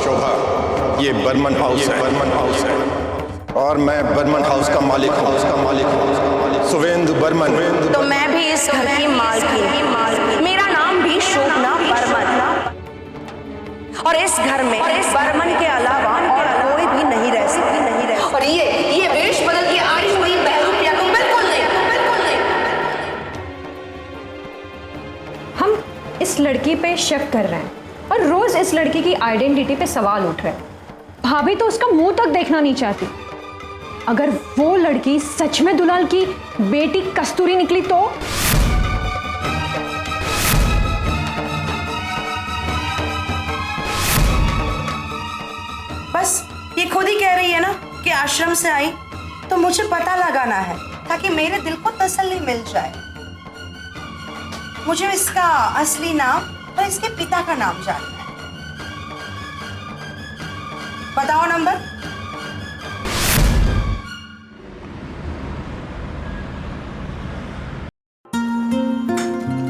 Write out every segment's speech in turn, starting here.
शोभा, ये बर्मन हाउस है, बर्मन हाउस है और मैं बर्मन हाउस का मालिक हूँ, सुवेंदु बर्मन। तो मैं भी इस घर की मालकिन, मेरा नाम भी शोभना बर्मन, और इस घर में बर्मन के अलावा और कोई भी नहीं रह सकती। और ये वेश बदल के आई हुई बहरूपिया को बिल्कुल नहीं। हम इस लड़की पे शक कर रहे हैं और रोज इस लड़की की आइडेंटिटी पे सवाल उठ रहे हैं। भाभी तो उसका मुंह तक देखना नहीं चाहती। अगर वो लड़की सच में दुलाल की बेटी कस्तूरी निकली तो? बस ये खुद ही कह रही है ना कि आश्रम से आई, तो मुझे पता लगाना है ताकि मेरे दिल को तसल्ली मिल जाए। मुझे इसका असली नाम और इसके पिता का नाम जानना है। बताओ नंबर।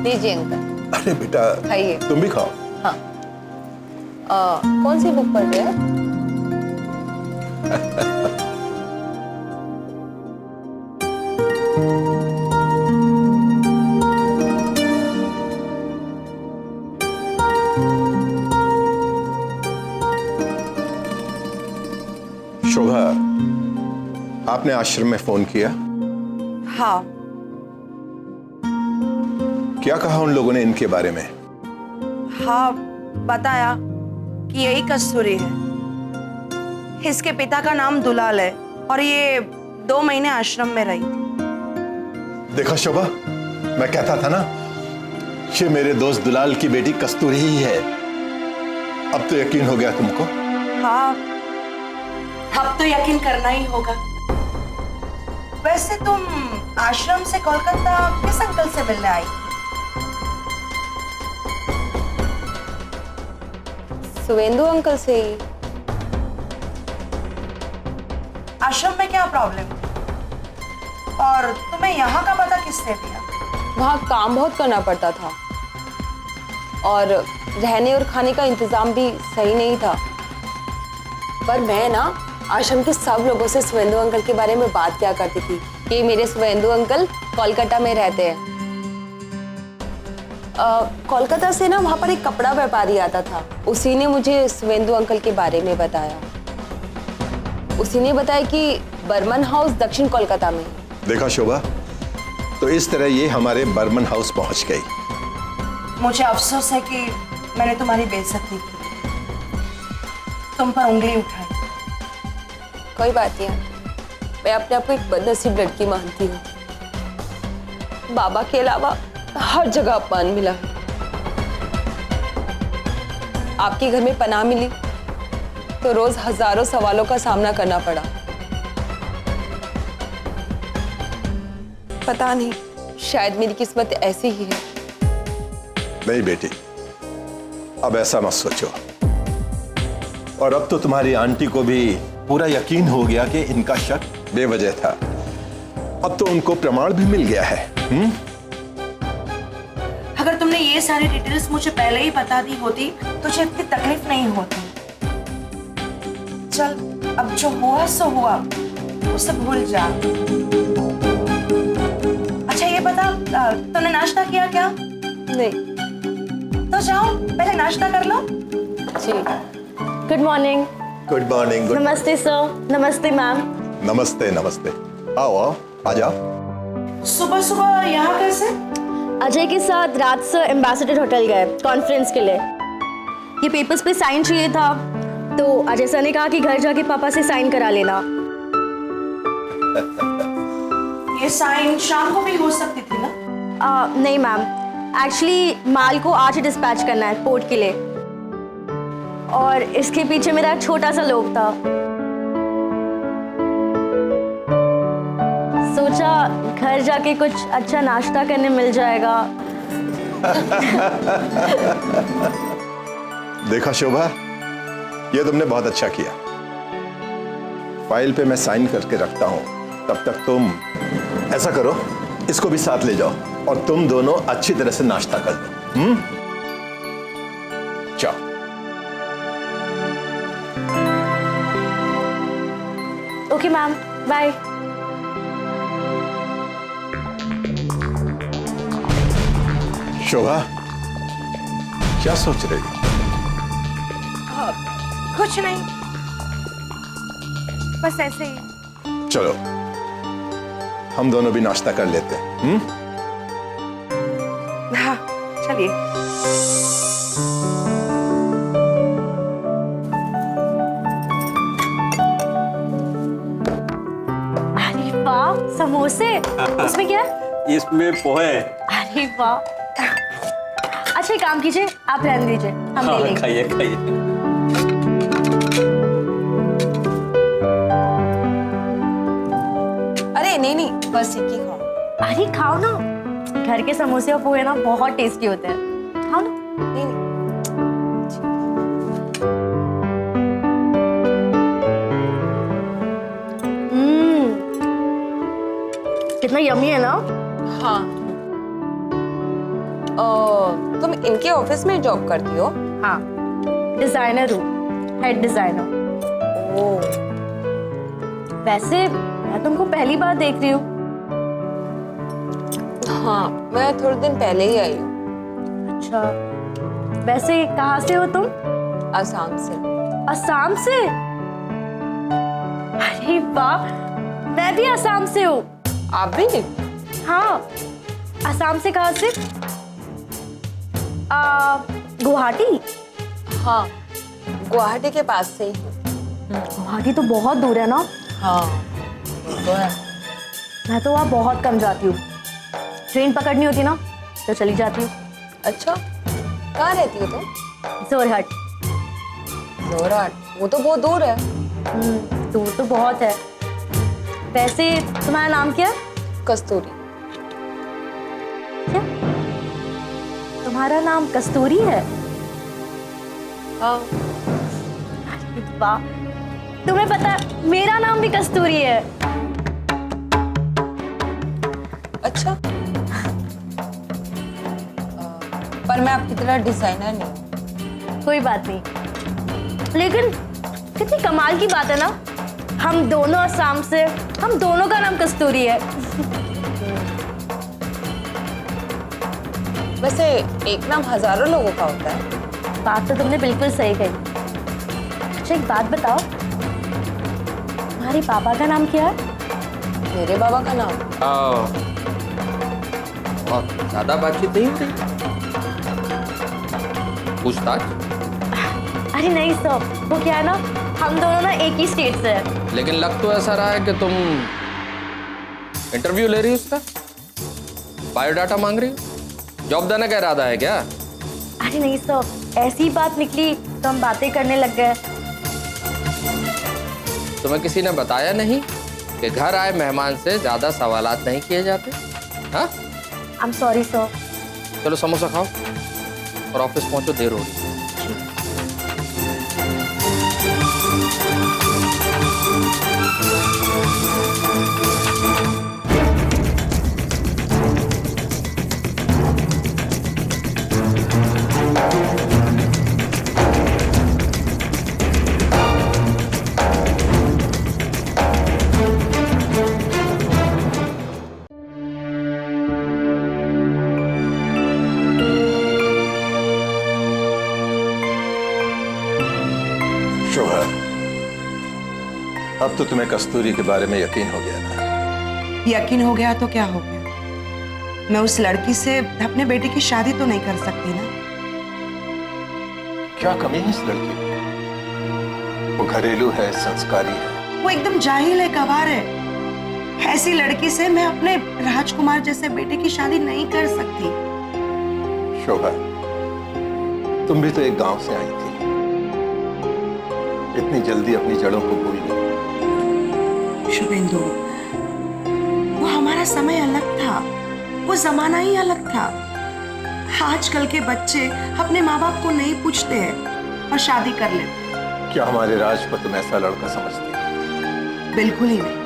लीजिए अंकल। अरे बेटा, खाइए। तुम भी खाओ। हाँ। कौन सी बुक पढ़ रहे हैं? शोभा, आपने आश्रम में फोन किया? हाँ। क्या कहा उन लोगों ने इनके बारे में? हाँ, बताया कि यही कस्तूरी है। इसके पिता का नाम दुलाल है और ये 2 महीने आश्रम में रही थी। देखा शोभा, मैं कहता था ना, ये मेरे दोस्त दुलाल की बेटी कस्तूरी ही है। अब तो यकीन हो गया तुमको? हाँ, अब तो यकीन करना ही होगा। वैसे तुम आश्रम से कोलकाता किस अंकल से मिलने आई? सुवेंदु अंकल से ही। आश्रम में क्या प्रॉब्लम? और तुम्हें यहाँ का पता किसने दिया? वहाँ काम बहुत करना पड़ता था और रहने और खाने का इंतजाम भी सही नहीं था। पर मैं ना आश्रम के सब लोगों से सुवेंदु अंकल के बारे में बात किया करती थी कि मेरे सुवेंदु अंकल कोलकाता में रहते हैं। कोलकाता से ना वहाँ पर एक कपड़ा व्यापारी आता था, उसी ने मुझे सुवेंदु अंकल के बारे में बताया। उसी ने बताया कि बर्मन हाउस दक्षिण कोलकाता में। देखा शोभा, तो इस तरह ये हमारे बर्मन हाउस पहुंच गई। मुझे अफसोस है कि मैंने तुम्हारी बेइज्जती की, तुम पर उंगली उठाई। कोई बात नहीं, मैं अपने आप को एक बदनसीब लड़की मानती हूँ। बाबा के अलावा हर जगह अपमान मिला है। आपके घर में पनाह मिली तो रोज हजारों सवालों का सामना करना पड़ा। पता नहीं, शायद मेरी किस्मत ऐसी ही है। नहीं बेटी, अब ऐसा मत सोचो। और अब तो तुम्हारी आंटी को भी पूरा यकीन हो गया कि इनका शक बेवजह था। अब तो उनको प्रमाण भी मिल गया है। अगर तुमने ये सारी डिटेल्स मुझे पहले ही बता दी होती तो मुझे इतनी तकलीफ नहीं होती। चल, अब जो हुआ सो हुआ, उसे भूल जा। अच्छा ये बता, तूने नाश्ता किया क्या? नहीं। तो जाओ पहले नाश्ता कर लो। जी। Good morning. Good morning. नमस्ते सर। नमस्ते मैम। नमस्ते नमस्ते। आओ आओ, आ जाओ। सुबह सुबह यहाँ कैसे? अजय के साथ रात से एम्बेसडर होटल गए कॉन्फ्रेंस के लिए। ये पेपर्स पे साइन चाहिए था, तो अजय सर ने कहा कि घर जाके पापा से साइन करा लेना। ये साइन शाम को भी हो सकती थी ना? नहीं मैम, एक्चुअली माल को आज ही डिस्पैच करना है पोर्ट के लिए, और इसके पीछे मेरा एक छोटा सा लोभ था। सोचा घर जाके कुछ अच्छा नाश्ता करने मिल जाएगा। देखा शोभा, ये तुमने बहुत अच्छा किया। फाइल पे मैं साइन करके रखता हूं, तब तक तुम ऐसा करो, इसको भी साथ ले जाओ और तुम दोनों अच्छी तरह से नाश्ता कर लो। जाओ। Okay ma'am, bye. शोभा, क्या सोच रही है? कुछ नहीं, बस ऐसे ही। चलो हम दोनों भी नाश्ता कर लेते हैं। हाँ चलिए। अरे वाह, समोसे। इसमें क्या है? इसमें पोहे। अरे वाह। अच्छा एक काम कीजिए, आप रहने दीजिए, हम ले लेंगे। खाइए खाइए। अरे नहीं नहीं, बस एक ही खाओ। अरे खाओ ना, घर के समोसे और पोहे ना बहुत टेस्टी होते हैं, खाओ ना। नहीं नहीं, कितना यम्मी है ना। हाँ। तुम इनके ऑफिस में जॉब करती हो? हाँ, डिजाइनर हूँ, हेड डिजाइनर। ओह, वैसे मैं तुमको पहली बार देख रही हूँ। हाँ मैं थोड़े दिन पहले ही आई हूँ। अच्छा, वैसे कहाँ से हो तुम? आसाम से। असम से? अरे वाह, मैं भी असम से हूँ। आप भी? हाँ, असम से कहाँ से? गुवाहाटी। हाँ, गुवाहाटी के पास से ही हूँ। गुवाहाटी तो बहुत दूर है ना। हाँ तो है। मैं तो वहाँ बहुत कम जाती हूँ, ट्रेन पकड़नी होती ना तो चली जाती हूँ। अच्छा, कहाँ रहती हो तुम? जोरहाट। जोरहाट, वो तो बहुत दूर है। दूर तो बहुत है। वैसे तुम्हारा नाम क्या है? कस्तूरी। क्या तुम्हारा नाम कस्तूरी है? हाँ। वाह, तुम्हें पता है मेरा नाम भी कस्तूरी है। अच्छा। पर मैं आपकी तरह डिजाइनर नहीं हूँ। कोई बात नहीं, लेकिन कितनी कमाल की बात है ना, हम दोनों असम से, हम दोनों का नाम कस्तूरी है। वैसे एक नाम हजारों लोगों का होता है। बात तो तुमने बिल्कुल सही कही। अच्छा एक बात बताओ, तुम्हारे पापा का नाम क्या है? मेरे बाबा का नाम? बहुत ज्यादा बातचीत नहीं होती, पूछताछ। अरे नहीं सर, वो क्या है ना, हम दोनों ना एक ही स्टेट से हैं। लेकिन लग तो ऐसा रहा है कि तुम इंटरव्यू ले रही हो उसका, बायोडाटा मांग रही हो, जॉब देने का इरादा है क्या? अरे नहीं सर, ऐसी ही बात निकली तो हम बातें करने लग गए। तुम्हें किसी ने बताया नहीं कि घर आए मेहमान से ज्यादा सवालात नहीं किए जाते? हाँ, आई एम सॉरी सर। चलो समोसा खाओ और ऑफिस पहुंचो, देर हो रही है। शोभा, अब तो तुम्हें कस्तूरी के बारे में यकीन हो गया ना? यकीन हो गया तो क्या हो गया, मैं उस लड़की से अपने बेटे की शादी तो नहीं कर सकती ना। क्या कमी है इस लड़की में? वो घरेलू है, संस्कारी है। वो एकदम जाहिल है, गंवार है। ऐसी लड़की से मैं अपने राजकुमार जैसे बेटे की शादी नहीं कर सकती। शोभा, तुम भी तो एक गांव से आई थी, इतनी जल्दी अपनी जड़ों को भूल गई। शुभेंदु, वो हमारा समय अलग था, वो जमाना ही अलग था। आजकल के बच्चे अपने माँ बाप को नहीं पूछते हैं और शादी कर लेते हैं। क्या हमारे राज को तुम ऐसा लड़का समझती हो? बिल्कुल ही नहीं।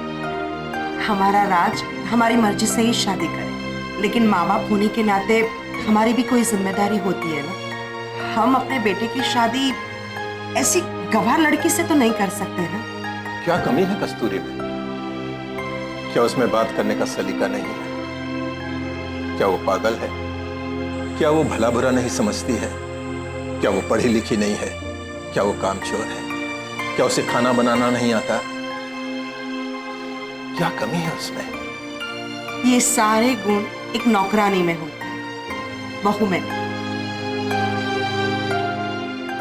हमारा राज हमारी मर्जी से ही शादी करे, लेकिन माँ बाप होने के नाते हमारी भी कोई जिम्मेदारी होती है ना। हम अपने बेटे की शादी ऐसी गंवार लड़की से तो नहीं कर सकते ना। क्या कमी है कस्तूरी में? क्या उसमें बात करने का सलीका नहीं है? क्या वो पागल है? क्या वो भला बुरा नहीं समझती है? क्या वो पढ़ी लिखी नहीं है? क्या वो कामचोर है? क्या उसे खाना बनाना नहीं आता? क्या कमी है उसमें? ये सारे गुण एक नौकरानी में होते हैं, बहू में नहीं।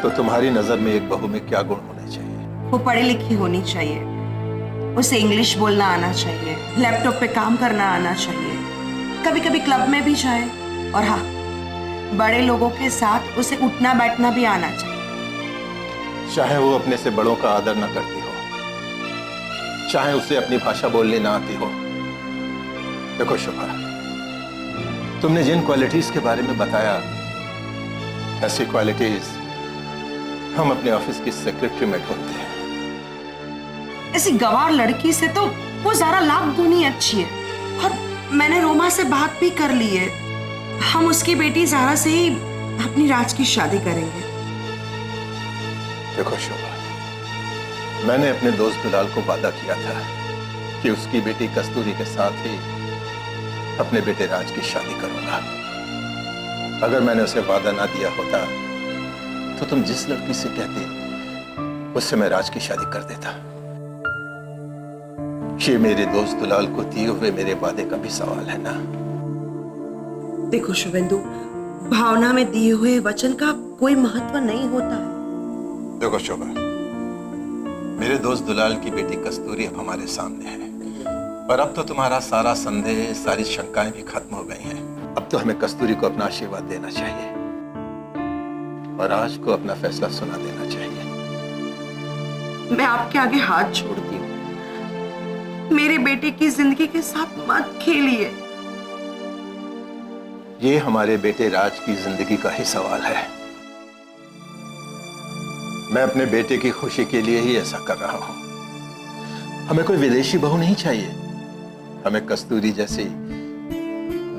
तो तुम्हारी नजर में एक बहू में क्या गुण होने चाहिए? वो पढ़ी लिखी होनी चाहिए, उसे इंग्लिश बोलना आना चाहिए, लैपटॉप पे काम करना आना चाहिए, कभी कभी क्लब में भी जाए, और हाँ, बड़े लोगों के साथ उसे उठना बैठना भी आना चाहिए। चाहे वो अपने से बड़ों का आदर न करती हो, चाहे उसे अपनी भाषा बोलने ना आती हो। देखो शुभा, तुमने जिन क्वालिटीज के बारे में बताया, ऐसी क्वालिटीज हम अपने ऑफिस की सेक्रेटरी में ढूंढते हैं। ऐसी गवार लड़की से तो वो ज़रा लाख गुनी अच्छी है। और मैंने रोमा से बात भी कर ली है, हम उसकी बेटी ज़ारा से ही अपनी राज की शादी करेंगे। देखो शोभा, मैंने अपने दोस्त बिलाल को वादा किया था कि उसकी बेटी कस्तूरी के साथ ही अपने बेटे राज की शादी करूंगा। अगर मैंने उसे वादा ना दिया होता तो तुम जिस लड़की से कहती उससे मैं राज की शादी कर देता। ये मेरे दोस्त दुलाल को दिए हुए मेरे वादे का भी सवाल है ना। देखो शुभेंदु, भावना में दिए हुए वचन का कोई महत्व नहीं होता है। देखो शोभा, मेरे दोस्त दुलाल की बेटी कस्तूरी अब हमारे सामने है, और अब तो तुम्हारा सारा संदेह, सारी शंकाएं भी खत्म हो गई हैं। अब तो हमें कस्तूरी को अपना आशीर्वाद देना चाहिए और राज को अपना फैसला सुना देना चाहिए। मैं आपके आगे हाथ जोड़ती हूँ, मेरे बेटे की जिंदगी के साथ मत खेलिए। ये हमारे बेटे राज की जिंदगी का ही सवाल है। मैं अपने बेटे की खुशी के लिए ही ऐसा कर रहा हूं। हमें कोई विदेशी बहू नहीं चाहिए, हमें कस्तूरी जैसी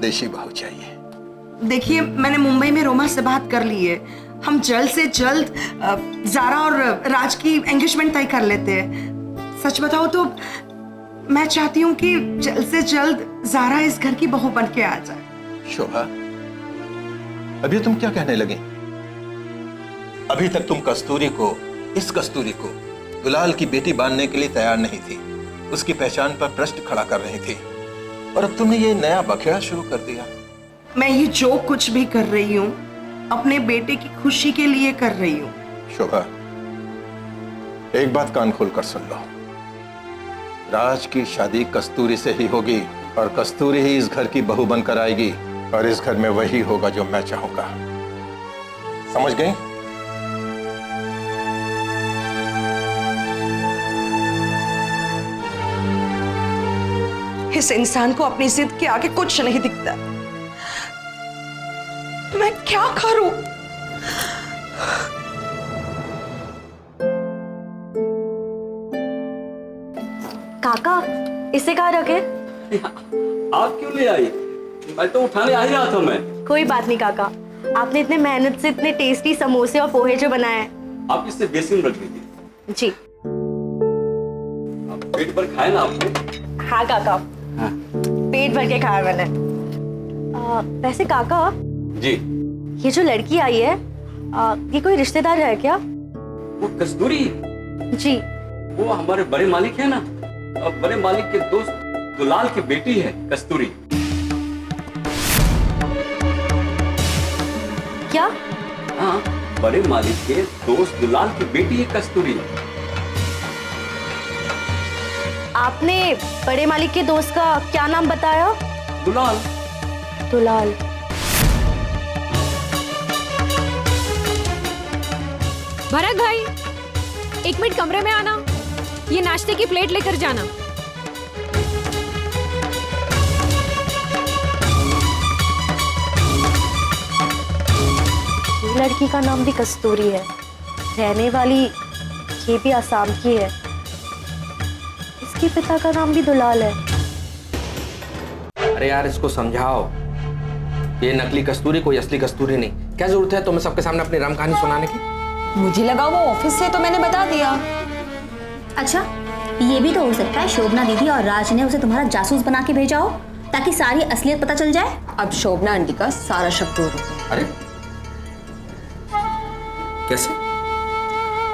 देशी बहू चाहिए। देखिए, मैंने मुंबई में रोमा से बात कर ली है, हम जल्द से जल्द ज़ारा और राज की एंगेजमेंट तय कर लेते हैं। सच बताओ तो मैं चाहती हूँ कि जल्द से जल्द ज़ारा इस घर की बहू बन के आ जाए। शोभा, अभी तुम क्या कहने लगे? अभी तक तुम कस्तूरी को, इस कस्तूरी को दुलाल की बेटी बांधने के लिए तैयार नहीं थी, उसकी पहचान पर प्रश्न खड़ा कर रही थी, और अब तुमने ये नया बखेड़ा शुरू कर दिया। मैं ये जो कुछ भी कर रही हूँ अपने बेटे की खुशी के लिए कर रही हूँ। शोभा, एक बात कान खोलकर सुन लो, राज की शादी कस्तूरी से ही होगी, और कस्तूरी ही इस घर की बहू बनकर आएगी, और इस घर में वही होगा जो मैं चाहूंगा। समझ गई? इस इंसान को अपनी जिद के आगे कुछ नहीं दिखता। मैं क्या करूं? काका, इसे कहाँ रखे? आप क्यों ले आई? मैं तो उठाने आ ही रहा था मैं। कोई बात नहीं काका, आपने इतने मेहनत से इतने टेस्टी समोसे और पोहे जो बनाए हैं। आप इसे बेसिन में रख दीजिए। जी आप पेट भर खाए ना आपने? हाँ काका, हाँ। पेट भर के खाया मैंने। वैसे काका, जी। ये जो लड़की आई है, ये कोई रिश्तेदार है क्या? वो कस्तूरी, जी। वो हमारे बड़े मालिक है ना, और बड़े मालिक के दोस्त दुलाल की बेटी है कस्तूरी। क्या? हाँ, बड़े मालिक के दोस्त दुलाल की बेटी है कस्तूरी। आपने बड़े मालिक के दोस्त का क्या नाम बताया? दुलाल। दुलाल। भरत भाई, 1 मिनट कमरे में आना, ये नाश्ते की प्लेट लेकर जाना। ये लड़की का नाम भी कस्तूरी है, रहने वाली ये भी आसाम की है, इसके पिता का नाम भी दुलाल है। अरे यार, इसको समझाओ, ये नकली कस्तूरी कोई असली कस्तूरी नहीं। क्या जरूरत है तुम्हें सबके सामने अपनी राम कहानी सुनाने की? मुझे लगा वो ऑफिस से, तो मैंने बता दिया। अच्छा, ये भी तो हो सकता है शोभना दीदी और राज ने उसे तुम्हारा जासूस बना के भेजा हो ताकि सारी असलियत पता चल जाए। अब शोभना आंटी का सारा शक दूर हो गया। अरे कैसे?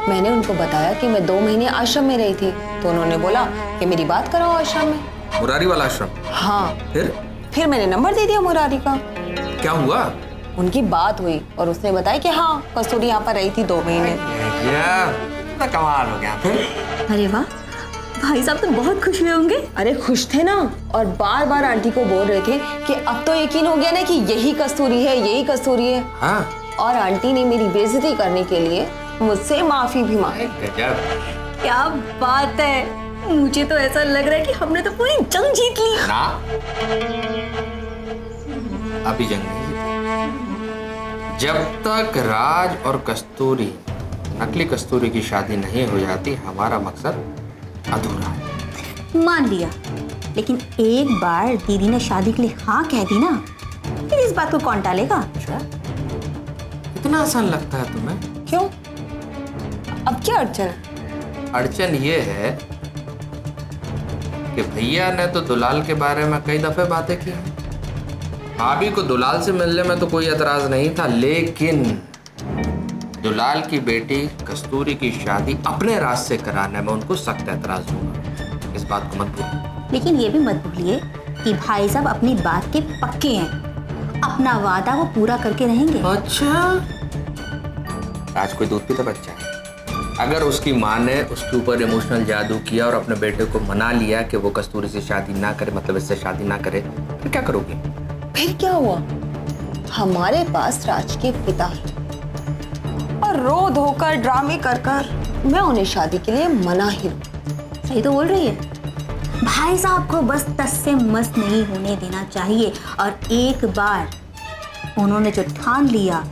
मैंने उनको बताया कि मैं 2 महीने आश्रम में रही थी, तो उन्होंने बोला कि मेरी बात कराओ आश्रम में। मुरारी वाला आश्रम? हाँ। फिर मैंने नंबर दे दिया मुरारी का। क्या हुआ? उनकी बात हुई और उसने बताया कि हाँ कस्तूरी यहाँ पर रही थी 2 महीने। क्या कमाल हो गया। फिर? अरे वाह, भाई साहब तो बहुत खुश हुए होंगे। अरे खुश थे ना, और बार बार आंटी को बोल रहे थे कि अब तो यकीन हो गया ना कि यही कस्तूरी है, यही कस्तूरी है। हाँ। और आंटी ने मेरी बेइज्जती करने के लिए मुझसे माफी भी मांगी। गजब। क्या बात है, मुझे तो ऐसा लग रहा है कि हमने तो पूरी जंग जीत ली। ना, अभी जंग नहीं जीती। जब तक राज और कस्तूरी, नकली कस्तूरी की शादी नहीं हो जाती, हमारा मकसद अधूरा है। मान लिया, लेकिन एक बार दीदी ने शादी के लिए हाँ कह दी ना, फिर इस बात को कौन टालेगा? अच्छा, इतना आसान लगता है तुम्हें? क्यों? अब क्या अड़चन है? अड़चन ये है कि भैया ने तो दुलाल के बारे में कई दफे बातें की। भाभी को दुलाल से मिलने में तो कोई एतराज नहीं था, लेकिन दुलाल की बेटी कस्तूरी की शादी अपने राज से कराने में उनको सख्त एतराज हुआ। इस बात को मत भूलिए। लेकिन ये भी मत भूलिए कि भाई साहब अपनी बात के पक्के हैं, अपना वादा वो पूरा करके रहेंगे। अच्छा, आज कोई दूध पीता बच्चा है। अगर उसकी माँ ने उसके ऊपर इमोशनल जादू किया और अपने बेटे को मना लिया कि वो कस्तूरी से शादी ना करे, मतलब इससे शादी ना करे, फिर क्या करोगे? फिर क्या हुआ? हमारे पास राज के पिता हैं और रो धोकर ड्रामे कर मैं उन्हें शादी के लिए मना ही हूँ। सही तो बोल रही है। भाई साहब को बस तस से मस्त नहीं होने देना चाहिए, और एक बार उन्होंने जो ठान लिया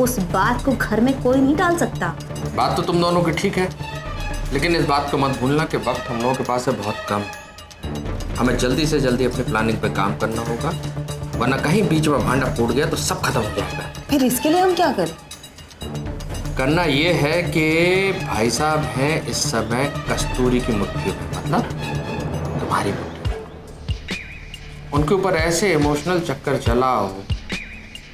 उस बात को घर में कोई नहीं टाल सकता। बात तो तुम दोनों की ठीक है, लेकिन इस बात को मत भूलना कि वक्त हम लोगों के पास है बहुत कम। हमें जल्दी से जल्दी अपनी प्लानिंग पे काम करना होगा, वरना कहीं बीच में भांडा फूट गया तो सब खत्म हो जाएगा। फिर इसके लिए हम क्या करें? करना ये है कि भाई साहब हैं इस समय कस्तूरी की मुट्ठी में, मतलब तुम्हारी मुट्ठी में। उनके ऊपर ऐसे इमोशनल चक्कर चलाओ,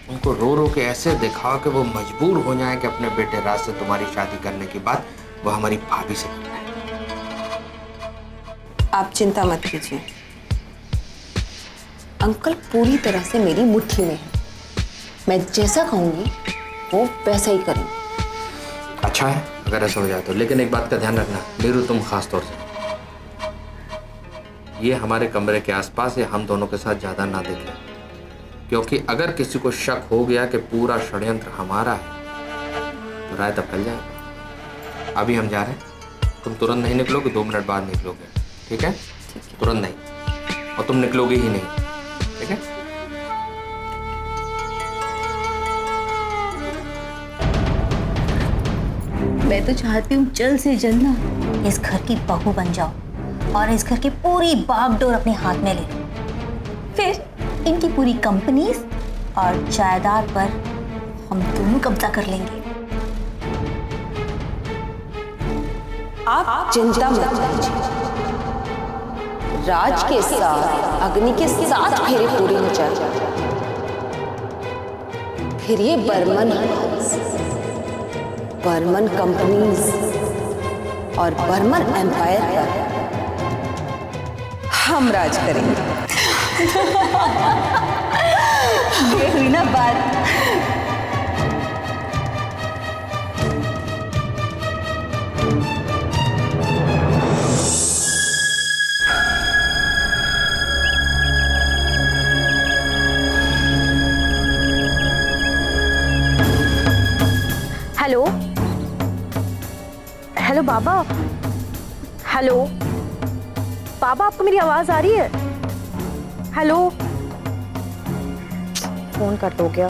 उनको रो रो के ऐसे दिखाओ कि वो मजबूर हो जाए कि अपने बेटे राज से तुम्हारी शादी करने के बाद वो हमारी भाभी से करना है। आप चिंता मत कीजिए, अंकल पूरी तरह से मेरी मुट्ठी में है। मैं जैसा कहूंगी वो वैसा ही करेंगे। अच्छा है अगर ऐसा हो जाए तो, लेकिन एक बात का ध्यान रखना नीरू, तुम खास तौर से ये हमारे कमरे के आसपास या हम दोनों के साथ ज्यादा ना देखें, क्योंकि अगर किसी को शक हो गया कि पूरा षड्यंत्र हमारा है तो राय तब फैल जाएगा। अभी हम जा रहे हैं, तुम तुरंत नहीं निकलोगे, 2 मिनट बाद निकलोगे, ठीक है? तुरंत नहीं, और तुम निकलोगे ही नहीं, ठीक है? मैं तो चाहती हूँ जल्द से जल्द ना इस घर की बहू बन जाओ और इस घर की पूरी बागडोर अपने हाथ में ले लो। फिर इनकी पूरी कंपनीज और जायदाद पर हम दोनों कब्जा कर लेंगे। आप चिंता मत कीजिए, राज के साथ अग्नि के 7 फेरे पूरे हो जाए, फिर ये बर्मन कंपनीज और बर्मन एम्पायर पर हम राज करेंगे। ये हुई ना बात। हेलो हेलो बाबा, हेलो बाबा, आपको मेरी आवाज आ रही है? हेलो, फोन कट हो गया।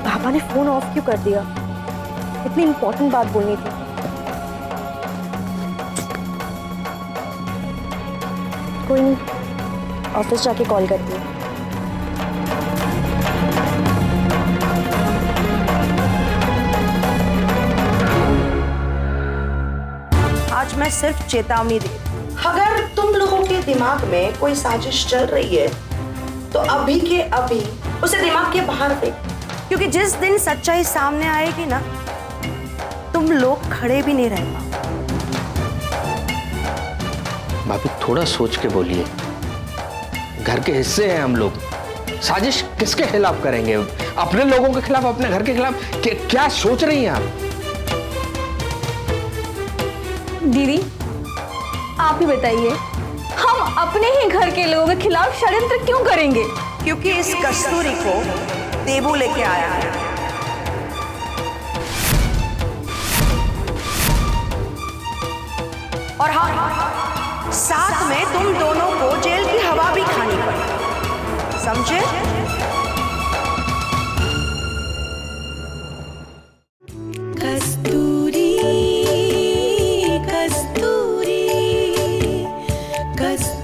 पापा ने फोन ऑफ क्यों कर दिया? इतनी इंपॉर्टेंट बात बोलनी थी। कोई नहीं, ऑफिस जाके कॉल करती हूँ। आज मैं सिर्फ चेतावनी दे, अगर तुम लोगों के दिमाग में कोई साजिश चल रही है तो अभी के अभी उसे दिमाग के बाहर फेंक, क्योंकि जिस दिन सच्चाई सामने आएगी ना, तुम लोग खड़े भी नहीं रह पाओ। भाभी थोड़ा सोच के बोलिए, घर के हिस्से हैं हम लोग। साजिश किसके खिलाफ करेंगे? अपने लोगों के खिलाफ, अपने घर के खिलाफ? क्या सोच रही हैं आप? दीदी आप ही बताइए, हम अपने ही घर के लोगों के खिलाफ षड्यंत्र क्यों करेंगे? क्योंकि इस कस्तूरी को देबू लेके आया है। और हाँ, साथ में तुम दोनों को जेल की हवा भी खानी पड़ी, समझे? कस्तूरी कस्तूरी कस्तूरी